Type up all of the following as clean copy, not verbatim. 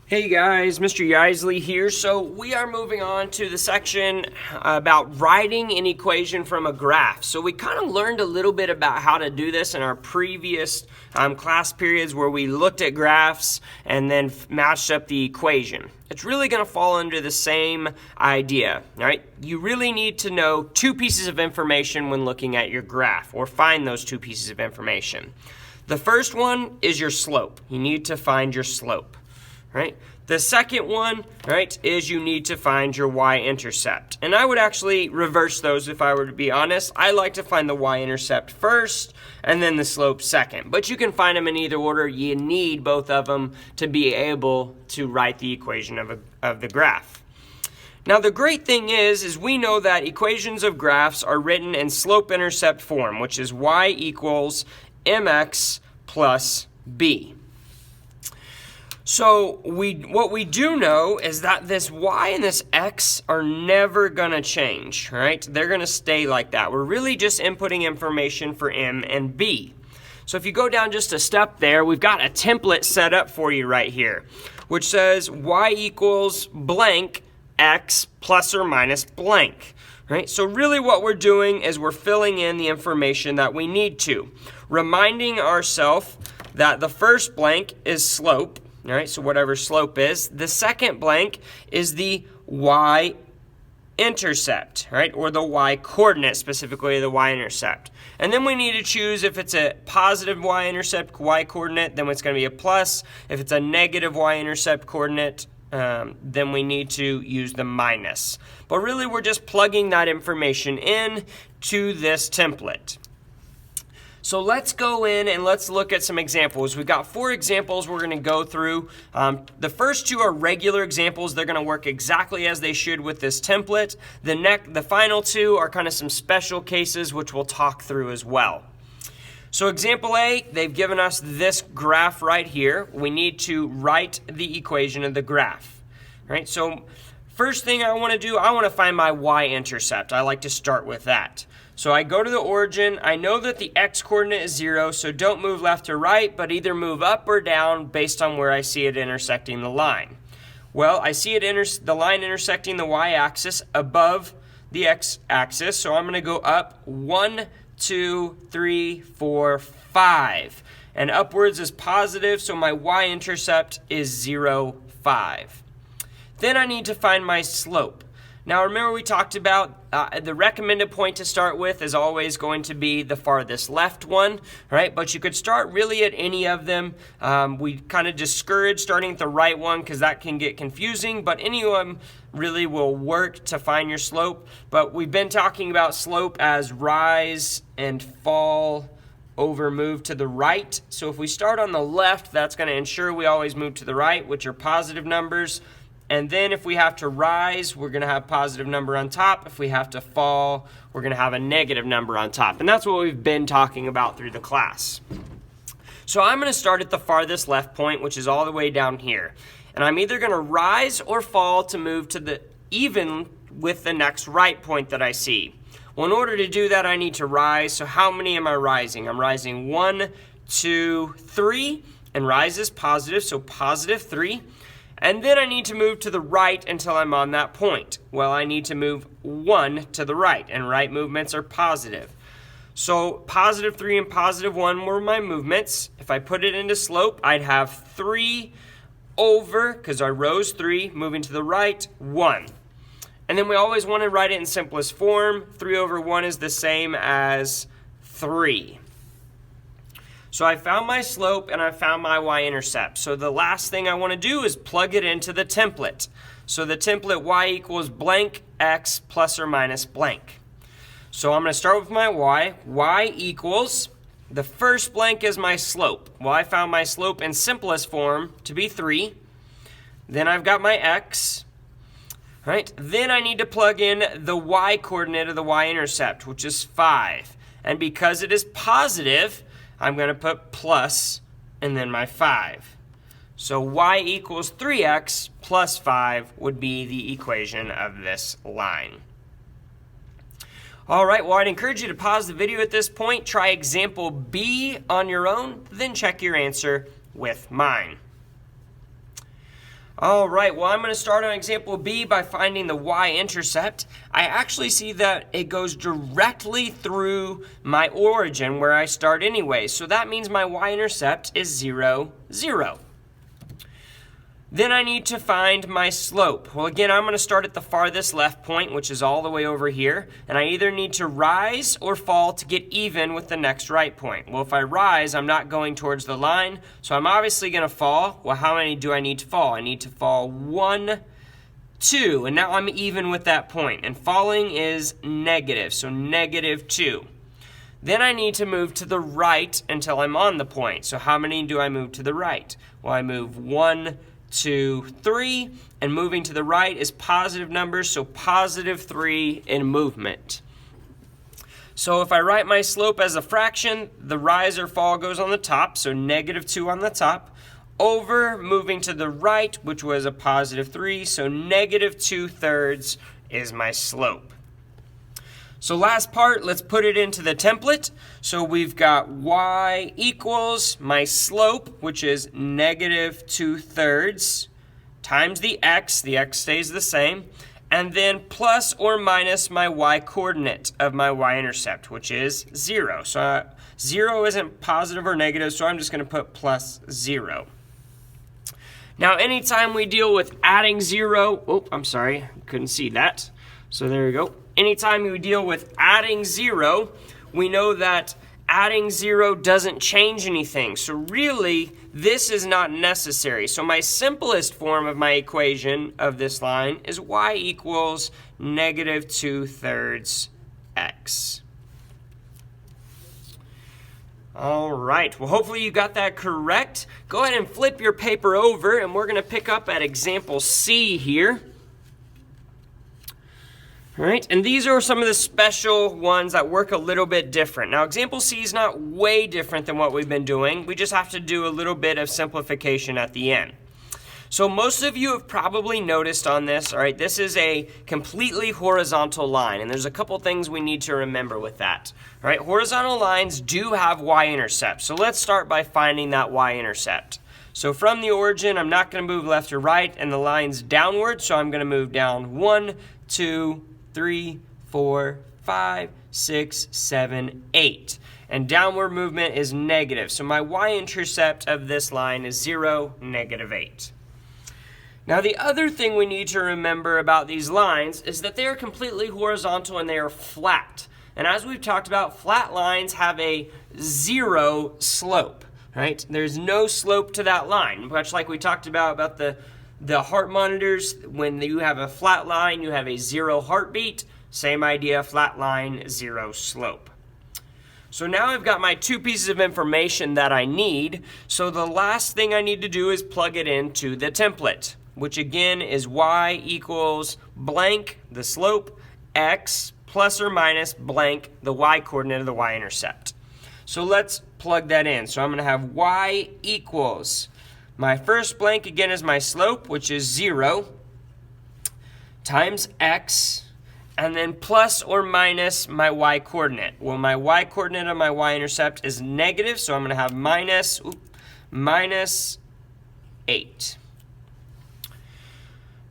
Hey guys, Mr. Yisley here. So we are moving on to the section about writing an equation from a graph. So we kind of learned a little bit about how to do this in our previous class periods where we looked at graphs and then matched up the equation. It's really going to fall under the same idea, all right? You really need to know two pieces of information when looking at your graph, or find those two pieces of information. The first one is your slope. You need to find your slope. Right? The second one, right, is you need to find your y-intercept. And I would actually reverse those if I were to be honest. I like to find the y-intercept first and then the slope second. But you can find them in either order. You need both of them to be able to write the equation of the graph. Now the great thing is we know that equations of graphs are written in slope-intercept form, which is y equals mx plus b. So what we do know is that this y and this x are never going to change, right? They're going to stay like that. We're really just inputting information for m and b. So if you go down just a step there, we've got a template set up for you right here, which says y equals blank x plus or minus blank. Right? So really what we're doing is we're filling in the information that we need to, reminding ourselves that the first blank is slope. All right, so whatever slope is. The second blank is the y-intercept, right, or the y-coordinate, specifically the y-intercept. And then we need to choose if it's a positive y-intercept y-coordinate, then it's going to be a plus. If it's a negative y-intercept coordinate, then we need to use the minus. But really, we're just plugging that information in to this template. So let's go in and let's look at some examples. We've got 4 examples we're going to go through. The first 2 are regular examples. They're going to work exactly as they should with this template. The final 2 are kind of some special cases which we'll talk through as well. So example A, they've given us this graph right here. We need to write the equation of the graph. Right? So first thing I want to do, I want to find my y-intercept. I like to start with that. So I go to the origin. I know that the x-coordinate is 0, so don't move left or right, but either move up or down based on where I see it intersecting the line. Well, I see it the line intersecting the y-axis above the x-axis, so I'm going to go up 1, 2, 3, 4, 5. And upwards is positive, so my y-intercept is 0, 5. Then I need to find my slope. Now remember we talked about the recommended point to start with is always going to be the farthest left one, right? But you could start really at any of them. We kind of discourage starting at the right one because that can get confusing, but any of them really will work to find your slope. But we've been talking about slope as rise and fall over move to the right. So if we start on the left, that's going to ensure we always move to the right, which are positive numbers. And then if we have to rise, we're going to have a positive number on top. If we have to fall, we're going to have a negative number on top. And that's what we've been talking about through the class. So I'm going to start at the farthest left point, which is all the way down here. And I'm either going to rise or fall to move to the even with the next right point that I see. Well, in order to do that, I need to rise. So how many am I rising? I'm rising 1, 2, 3. And rise is positive, so positive 3. And then I need to move to the right until I'm on that point. Well, I need to move 1 to the right, and right movements are positive. So positive 3 and positive 1 were my movements. If I put it into slope, I'd have 3 over, because I rose 3, moving to the right, 1. And then we always want to write it in simplest form. 3 over 1 is the same as 3. So I found my slope and I found my y-intercept. So the last thing I want to do is plug it into the template. So the template y equals blank x plus or minus blank. So I'm going to start with my y. Y equals, the first blank is my slope. Well, I found my slope in simplest form to be 3. Then I've got my x. Right? Then I need to plug in the y-coordinate of the y-intercept, which is 5. And because it is positive, I'm going to put plus and then my 5. So y equals 3x plus 5 would be the equation of this line. All right, well, I'd encourage you to pause the video at this point, try example B on your own, then check your answer with mine. All right, well, I'm going to start on example B by finding the y-intercept. I actually see that it goes directly through my origin where I start anyway, so that means my y-intercept is 0, 0. Then I need to find my slope. Well, again, I'm going to start at the farthest left point, which is all the way over here, and I either need to rise or fall to get even with the next right point. Well, if I rise, I'm not going towards the line, so I'm obviously going to fall. Well, how many do I need to fall? I need to fall 1, 2, and now I'm even with that point, and falling is negative, so negative 2. Then I need to move to the right until I'm on the point. So how many do I move to the right? Well, I move 1, 2, 3, and moving to the right is positive numbers, so positive 3 in movement. So if I write my slope as a fraction, the rise or fall goes on the top, so negative 2 on the top, over moving to the right, which was a positive 3, so negative 2/3 is my slope. So last part, let's put it into the template. So we've got y equals my slope, which is negative 2/3, times the x stays the same, and then plus or minus my y-coordinate of my y-intercept, which is 0. So 0 isn't positive or negative, so I'm just going to put plus 0. Now anytime we deal with adding 0, couldn't see that. So there we go. Anytime we deal with adding 0, we know that adding 0 doesn't change anything. So really, this is not necessary. So my simplest form of my equation of this line is y equals negative 2/3 x. All right, well, hopefully you got that correct. Go ahead and flip your paper over, and we're going to pick up at example C here. All right, and these are some of the special ones that work a little bit different. Now, example C is not way different than what we've been doing. We just have to do a little bit of simplification at the end. So most of you have probably noticed on this, all right, this is a completely horizontal line, and there's a couple things we need to remember with that. All right, horizontal lines do have y-intercepts. So let's start by finding that y-intercept. So from the origin, I'm not going to move left or right, and the line's downward, so I'm going to move down 1, 2, 3, 4, 5, 6, 7, 8. And downward movement is negative. So my y-intercept of this line is 0, negative 8. Now the other thing we need to remember about these lines is that they are completely horizontal and they are flat. And as we've talked about, flat lines have a 0 slope, right? There's no slope to that line, much like we talked about the heart monitors. When you have a flat line, you have a 0 heartbeat. Same idea, flat line, 0 slope. So now I've got my 2 pieces of information that I need. So the last thing I need to do is plug it into the template, which again is y equals blank, the slope, x plus or minus blank, the y-coordinate of the y-intercept. So let's plug that in. So I'm going to have y equals, my first blank again is my slope, which is 0, times x, and then plus or minus my y-coordinate. Well, my y-coordinate of my y-intercept is negative, so I'm going to have minus 8.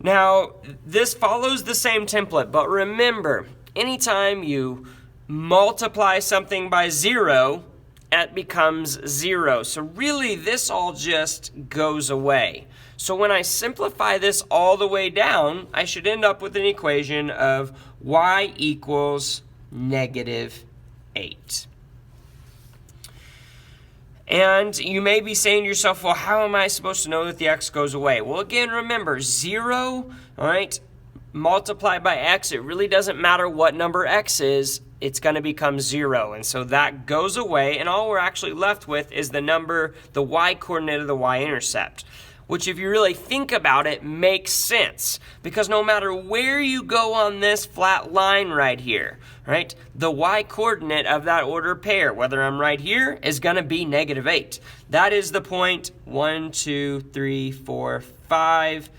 Now, this follows the same template, but remember, anytime you multiply something by 0, it becomes 0. So really, this all just goes away. So when I simplify this all the way down, I should end up with an equation of y equals negative 8. And you may be saying to yourself, well, how am I supposed to know that the x goes away? Well, again, remember, 0, all right, multiplied by x, it really doesn't matter what number x is, it's going to become 0. And so that goes away, and all we're actually left with is the number, the y-coordinate of the y-intercept, which if you really think about it, makes sense. Because no matter where you go on this flat line right here, right, the y-coordinate of that order pair, whether I'm right here, is going to be negative 8. That is the point 1, 2, 3, 4, 5,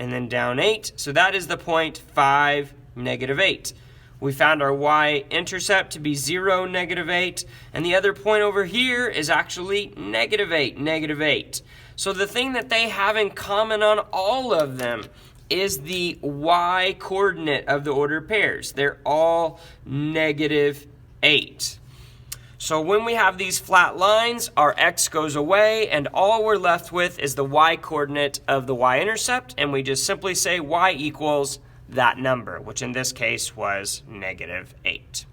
and then down 8. So that is the point 5, negative 8. We found our y-intercept to be 0, negative 8, and the other point over here is actually negative 8, negative 8. So the thing that they have in common on all of them is the y coordinate of the ordered pairs. They're all -8. So when we have these flat lines, our x goes away, and all we're left with is the y coordinate of the y-intercept, and we just simply say y equals that number, which in this case was -8.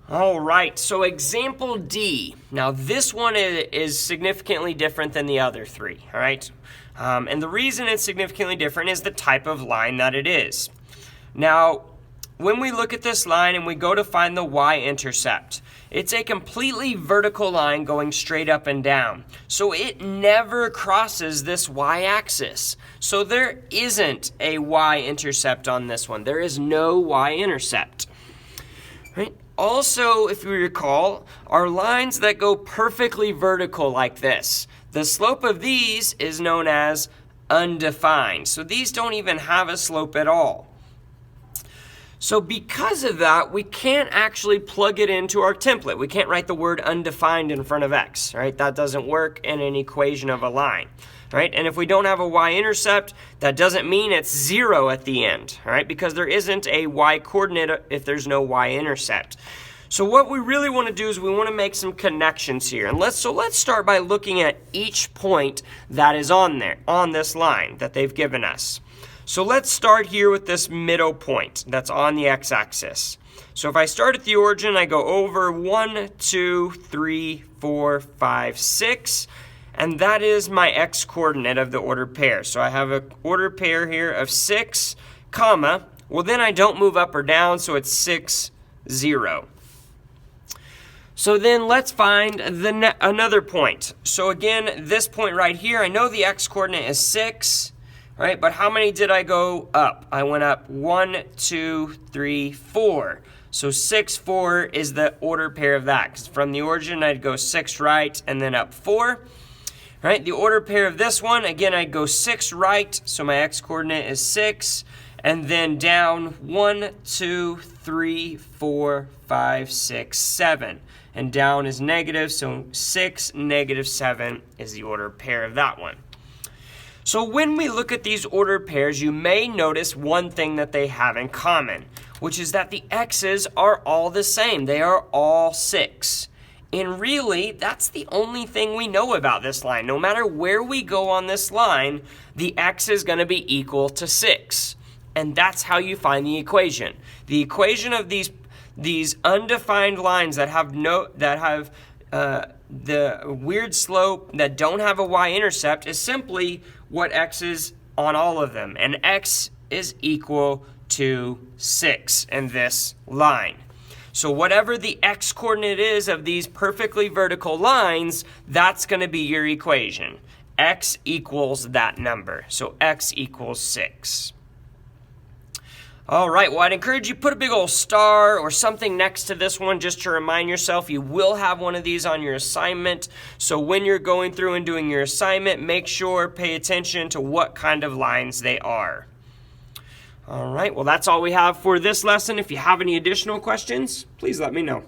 All right, so example D. Now this one is significantly different than the other three, all right? And the reason it's significantly different is the type of line that it is. Now, when we look at this line and we go to find the y-intercept, it's a completely vertical line going straight up and down. So it never crosses this y-axis. So there isn't a y-intercept on this one. There is no y-intercept. Right? Also, if you recall, are lines that go perfectly vertical like this. The slope of these is known as undefined. So these don't even have a slope at all. So because of that, we can't actually plug it into our template. We can't write the word undefined in front of x, right? That doesn't work in an equation of a line, right? And if we don't have a y-intercept, that doesn't mean it's 0 at the end, all right? Because there isn't a y-coordinate if there's no y-intercept. So what we really want to do is we want to make some connections here. And let's start by looking at each point that is on this line that they've given us. So let's start here with this middle point that's on the x-axis. So if I start at the origin, I go over 1, 2, 3, 4, 5, 6, and that is my x-coordinate of the ordered pair. So I have an ordered pair here of 6, comma, well then I don't move up or down, so it's 6, 0. So then let's find another point. So again, this point right here, I know the x-coordinate is 6, right? But how many did I go up? I went up 1, 2, 3, 4. So 6, 4 is the ordered pair of that. 'Cause from the origin, I'd go 6 right and then up 4. Right? The ordered pair of this one, again, I'd go 6 right. So my x-coordinate is 6. And then down 1, 2, 3, 4, 5, 6, 7. And down is negative. So 6, -7 is the ordered pair of that one. So when we look at these ordered pairs, you may notice one thing that they have in common, which is that the x's are all the same. They are all 6. And really, that's the only thing we know about this line. No matter where we go on this line, the x is going to be equal to 6. And that's how you find the equation. The equation of these undefined lines that have the weird slope that don't have a y-intercept is simply what x is on all of them. And x is equal to 6 in this line. So whatever the x-coordinate is of these perfectly vertical lines, that's going to be your equation. X equals that number. So x equals 6. All right, well, I'd encourage you to put a big old star or something next to this one just to remind yourself you will have one of these on your assignment. So when you're going through and doing your assignment, make sure, pay attention to what kind of lines they are. All right, well, that's all we have for this lesson. If you have any additional questions, please let me know.